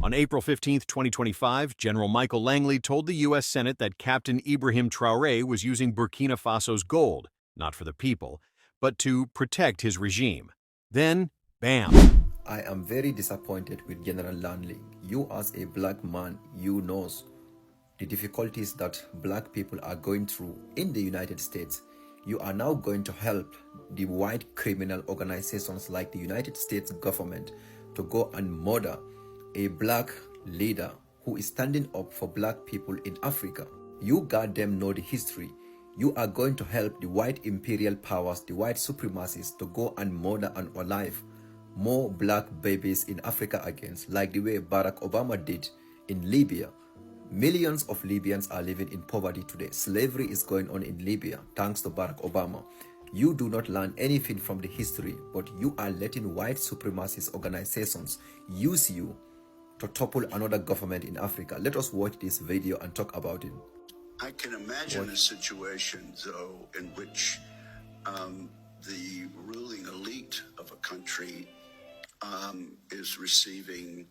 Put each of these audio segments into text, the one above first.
On April 15, 2025, General Michael Langley told the U.S. Senate that Captain Ibrahim Traoré was using Burkina Faso's gold, not for the people, but to protect his regime. Then, bam! I am very disappointed with General Langley. You as a black man, you knows the difficulties that black people are going through in the United States. You are now going to help the white criminal organizations like the United States government to go and murder a black leader who is standing up for black people in Africa. You goddamn know the history. You are going to help the white imperial powers, the white supremacists, to go and murder and alive more black babies in Africa again, like the way Barack Obama did in Libya. Millions of Libyans are living in poverty today. Slavery is going on in Libya thanks to Barack Obama. You do not learn anything from the history, but you are letting white supremacist organizations use you to topple another government in Africa. Let us watch this video and talk about it. I can imagine a situation, though, in which the ruling elite of a country is receiving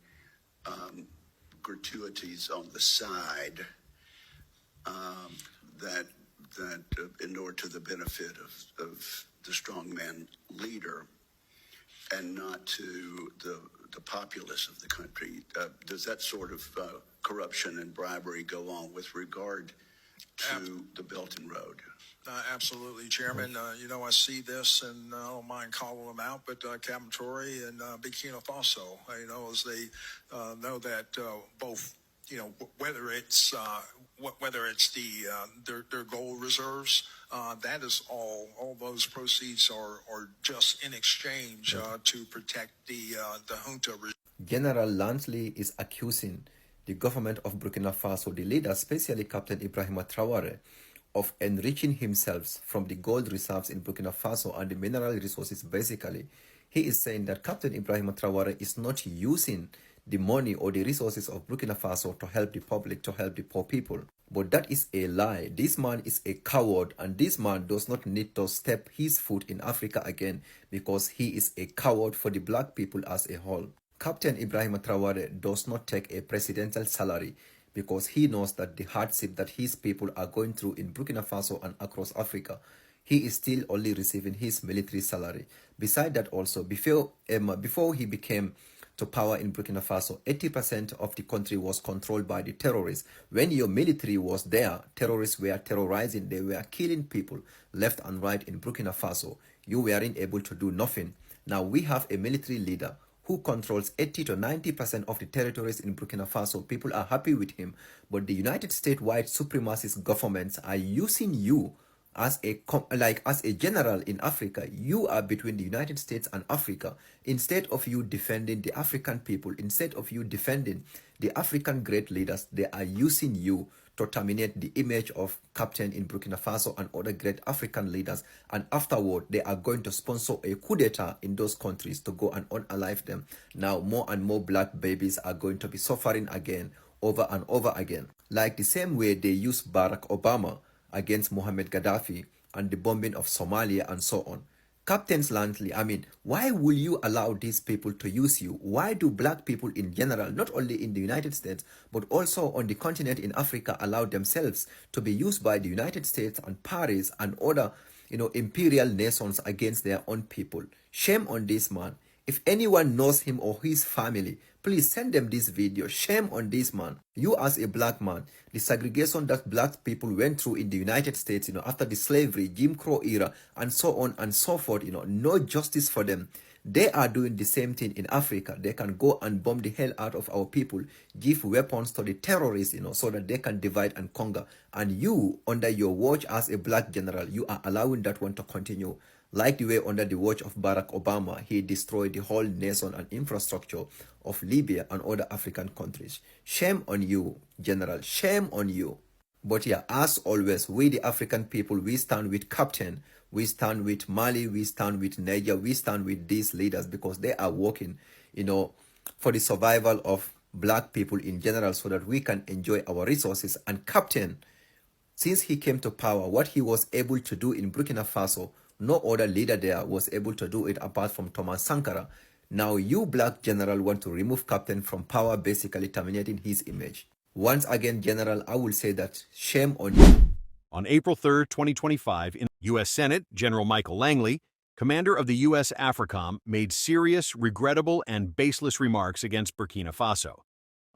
gratuities on the side that inure to the benefit of the strongman leader and not to the populace of the country. Does that sort of corruption and bribery go on with regard to the Belt and Road? Absolutely, Chairman. I see this, and I don't mind calling them out, but Captain Traore and Burkina Faso, as they know that both, whether it's their gold reserves, that is all those proceeds are just in exchange to protect the junta regime. General Langley is accusing the government of Burkina Faso, the leader, especially Captain Ibrahim Traoré, of enriching himself from the gold reserves in Burkina Faso and the mineral resources. Basically, he is saying that Captain Ibrahim Traoré is not using the money or the resources of Burkina Faso to help the public, to help the poor people. But that is a lie. This man is a coward, and this man does not need to step his foot in Africa again because he is a coward for the black people as a whole. Captain Ibrahim Traoré does not take a presidential salary because he knows that the hardship that his people are going through in Burkina Faso and across Africa, he is still only receiving his military salary. Besides that also, before he became to power in Burkina Faso, 80% of the country was controlled by the terrorists. When your military was there, terrorists were terrorizing, they were killing people left and right in Burkina Faso. You weren't able to do nothing. Now we have a military leader who controls 80 to 90% of the territories in Burkina Faso. People are happy with him, but the United States white supremacist governments are using you as a general in Africa. You are between the United States and Africa. Instead of you defending the African people, instead of you defending the African great leaders, they are using you to terminate the image of Captain in Burkina Faso and other great African leaders. And afterward, they are going to sponsor a coup d'etat in those countries to go and unalive them. Now, more and more black babies are going to be suffering again, over and over again. Like the same way they used Barack Obama against Mohammed Gaddafi and the bombing of Somalia and so on. Captain Langley, why will you allow these people to use you? Why do black people in general, not only in the United States, but also on the continent in Africa, allow themselves to be used by the United States and Paris and other, imperial nations against their own people? Shame on this man. If anyone knows him or his family, please send them this video. Shame on this man. You as a black man, the segregation that black people went through in the United States, after the slavery, Jim Crow era, and so on and so forth, no justice for them. They are doing the same thing in Africa. They can go and bomb the hell out of our people, give weapons to the terrorists, so that they can divide and conquer. And you, under your watch as a black general, you are allowing that one to continue. Like the way under the watch of Barack Obama, he destroyed the whole nation and infrastructure of Libya and other African countries. Shame on you, General. Shame on you. But yeah, as always, we the African people, we stand with Captain. We stand with Mali. We stand with Niger. We stand with these leaders because they are working, for the survival of black people in general so that we can enjoy our resources. And Captain, since he came to power, what he was able to do in Burkina Faso, no other leader there was able to do it apart from Thomas Sankara. Now you black general want to remove captain from power, basically terminating his image. Once again, General, I will say that shame on you. On April 3, 2025, in the U.S. Senate, General Michael Langley, commander of the USAfricom, made serious, regrettable, and baseless remarks against Burkina Faso.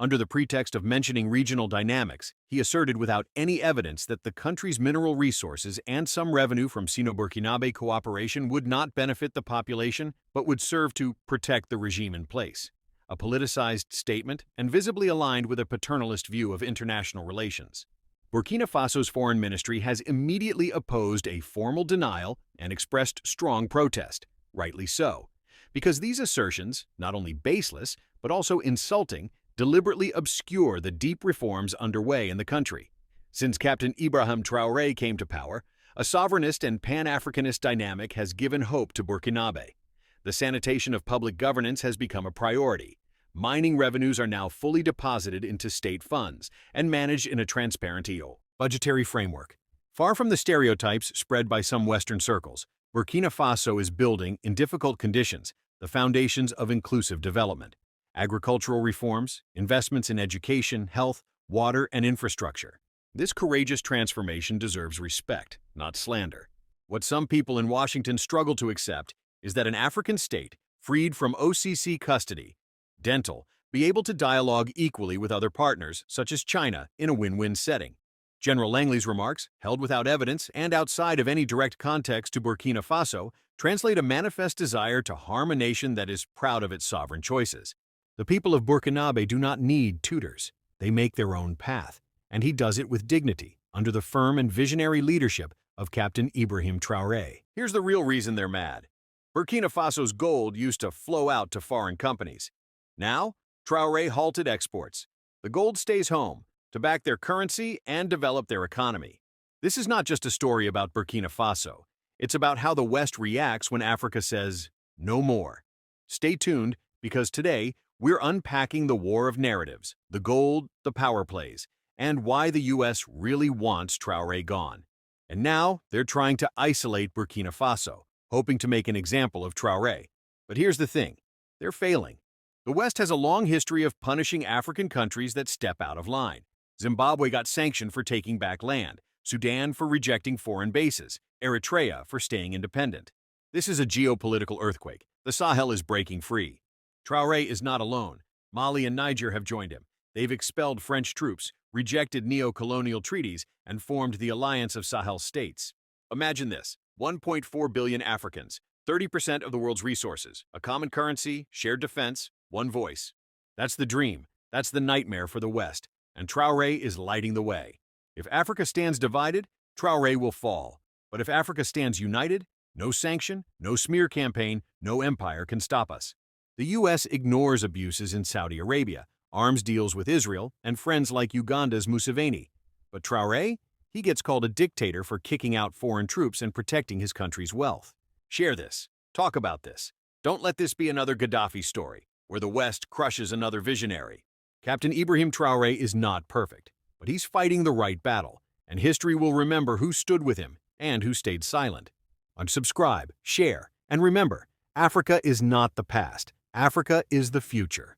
Under the pretext of mentioning regional dynamics, he asserted without any evidence that the country's mineral resources and some revenue from Sino-Burkinabe cooperation would not benefit the population, but would serve to protect the regime in place. A politicized statement and visibly aligned with a paternalist view of international relations. Burkina Faso's foreign ministry has immediately opposed a formal denial and expressed strong protest, rightly so, because these assertions, not only baseless, but also insulting, deliberately obscure the deep reforms underway in the country. Since Captain Ibrahim Traoré came to power, a sovereignist and Pan-Africanist dynamic has given hope to Burkinabe. The sanitation of public governance has become a priority. Mining revenues are now fully deposited into state funds and managed in a transparent budgetary framework. Far from the stereotypes spread by some Western circles, Burkina Faso is building, in difficult conditions, the foundations of inclusive development. Agricultural reforms, investments in education, health, water, and infrastructure. This courageous transformation deserves respect, not slander. What some people in Washington struggle to accept is that an African state, freed from OCC custody, be able to dialogue equally with other partners, such as China, in a win-win setting. General Langley's remarks, held without evidence and outside of any direct context to Burkina Faso, translate a manifest desire to harm a nation that is proud of its sovereign choices. The people of Burkinabe do not need tutors. They make their own path, and he does it with dignity, under the firm and visionary leadership of Captain Ibrahim Traoré. Here's the real reason they're mad. Burkina Faso's gold used to flow out to foreign companies. Now, Traoré halted exports. The gold stays home, to back their currency and develop their economy. This is not just a story about Burkina Faso. It's about how the West reacts when Africa says, no more. Stay tuned, because today, we're unpacking the war of narratives, the gold, the power plays, and why the U.S. really wants Traoré gone. And now, they're trying to isolate Burkina Faso, hoping to make an example of Traoré. But here's the thing, they're failing. The West has a long history of punishing African countries that step out of line. Zimbabwe got sanctioned for taking back land, Sudan for rejecting foreign bases, Eritrea for staying independent. This is a geopolitical earthquake. The Sahel is breaking free. Traoré is not alone. Mali and Niger have joined him. They've expelled French troops, rejected neo-colonial treaties, and formed the Alliance of Sahel States. Imagine this, 1.4 billion Africans, 30% of the world's resources, a common currency, shared defense, one voice. That's the dream. That's the nightmare for the West. And Traoré is lighting the way. If Africa stands divided, Traoré will fall. But if Africa stands united, no sanction, no smear campaign, no empire can stop us. The U.S. ignores abuses in Saudi Arabia, arms deals with Israel, and friends like Uganda's Museveni. But Traoré? He gets called a dictator for kicking out foreign troops and protecting his country's wealth. Share this. Talk about this. Don't let this be another Gaddafi story, where the West crushes another visionary. Captain Ibrahim Traoré is not perfect, but he's fighting the right battle, and history will remember who stood with him and who stayed silent. Unsubscribe, share, and remember, Africa is not the past. Africa is the future.